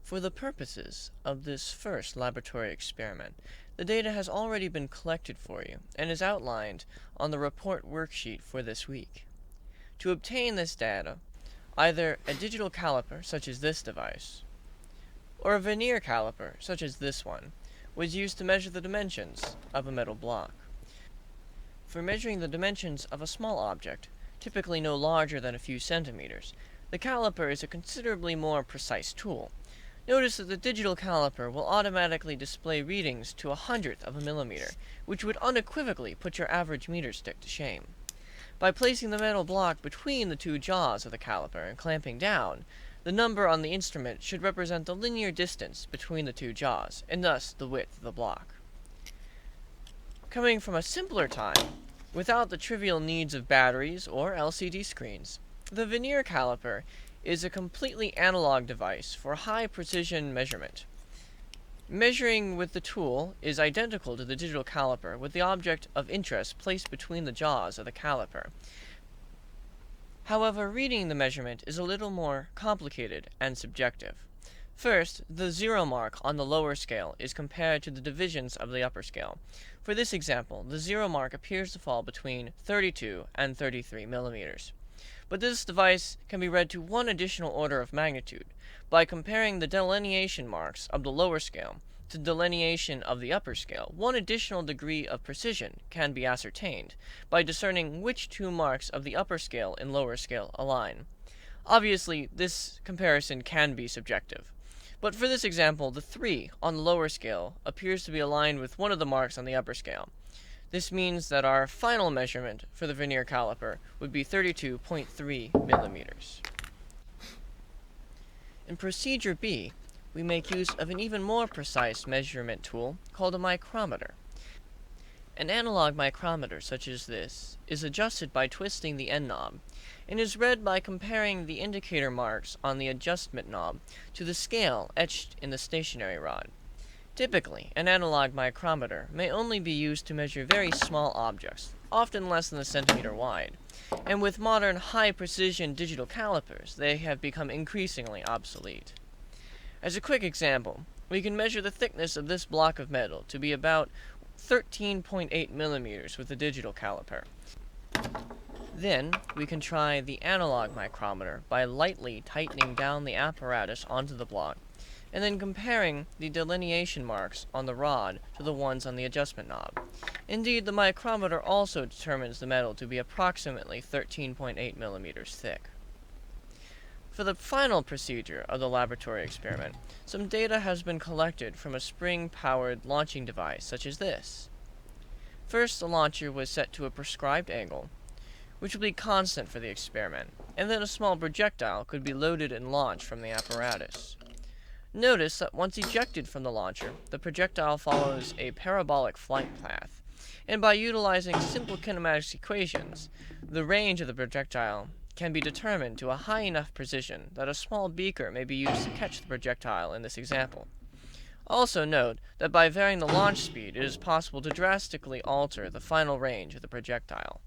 For the purposes of this first laboratory experiment, the data has already been collected for you and is outlined on the report worksheet for this week. To obtain this data, either a digital caliper, such as this device, or a vernier caliper, such as this one, was used to measure the dimensions of a metal block. For measuring the dimensions of a small object, typically no larger than a few centimeters, the caliper is a considerably more precise tool. Notice that the digital caliper will automatically display readings to 1/100th of a millimeter, which would unequivocally put your average meter stick to shame. By placing the metal block between the two jaws of the caliper and clamping down, the number on the instrument should represent the linear distance between the two jaws, and thus the width of the block. Coming from a simpler time, without the trivial needs of batteries or LCD screens, the vernier caliper is a completely analog device for high precision measurement. Measuring with the tool is identical to the digital caliper, with the object of interest placed between the jaws of the caliper. However, reading the measurement is a little more complicated and subjective. First, the 0 mark on the lower scale is compared to the divisions of the upper scale. For this example, the 0 mark appears to fall between 32 and 33 millimeters. But this device can be read to one additional order of magnitude. By comparing the delineation marks of the lower scale to delineation of the upper scale, one additional degree of precision can be ascertained by discerning which two marks of the upper scale and lower scale align. Obviously, this comparison can be subjective. But for this example, the 3 on the lower scale appears to be aligned with one of the marks on the upper scale. This means that our final measurement for the vernier caliper would be 32.3 millimeters. In procedure B, we make use of an even more precise measurement tool called a micrometer. An analog micrometer such as this is adjusted by twisting the end knob, and is read by comparing the indicator marks on the adjustment knob to the scale etched in the stationary rod. Typically, an analog micrometer may only be used to measure very small objects, often less than a centimeter wide, and with modern high-precision digital calipers, they have become increasingly obsolete. As a quick example, we can measure the thickness of this block of metal to be about 13.8 millimeters with a digital caliper. Then, we can try the analog micrometer by lightly tightening down the apparatus onto the block, and then comparing the delineation marks on the rod to the ones on the adjustment knob. Indeed, the micrometer also determines the metal to be approximately 13.8 millimeters thick. For the final procedure of the laboratory experiment, some data has been collected from a spring-powered launching device such as this. First, the launcher was set to a prescribed angle, which will be constant for the experiment, and then a small projectile could be loaded and launched from the apparatus. Notice that once ejected from the launcher, the projectile follows a parabolic flight path, and by utilizing simple kinematics equations, the range of the projectile can be determined to a high enough precision that a small beaker may be used to catch the projectile in this example. Also note that by varying the launch speed, it is possible to drastically alter the final range of the projectile.